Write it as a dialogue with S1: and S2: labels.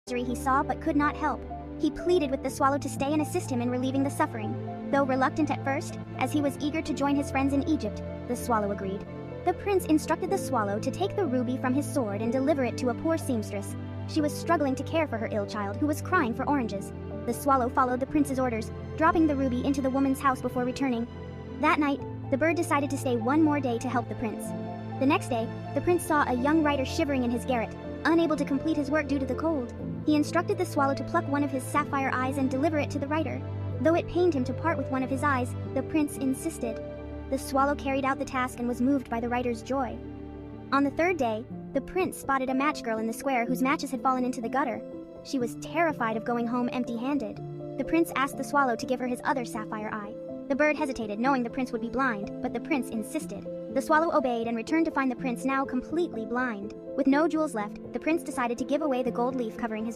S1: misery he saw but could not help. He pleaded with the swallow to stay and assist him in relieving the suffering. Though reluctant at first, as he was eager to join his friends in Egypt, the swallow agreed. The prince instructed the swallow to take the ruby from his sword and deliver it to a poor seamstress. She was struggling to care for her ill child who was crying for oranges. The swallow followed the prince's orders, dropping the ruby into the woman's house before returning. That night, the bird decided to stay one more day to help the prince. The next day, the prince saw a young writer shivering in his garret, unable to complete his work due to the cold. He instructed the swallow to pluck one of his sapphire eyes and deliver it to the writer. Though it pained him to part with one of his eyes, the prince insisted. The swallow carried out the task and was moved by the writer's joy. On the third day, the prince spotted a match girl in the square whose matches had fallen into the gutter. She was terrified of going home empty-handed. The prince asked the swallow to give her his other sapphire eye. The bird hesitated, knowing the prince would be blind, but the prince insisted. The swallow obeyed and returned to find the prince now completely blind. With no jewels left, the prince decided to give away the gold leaf covering his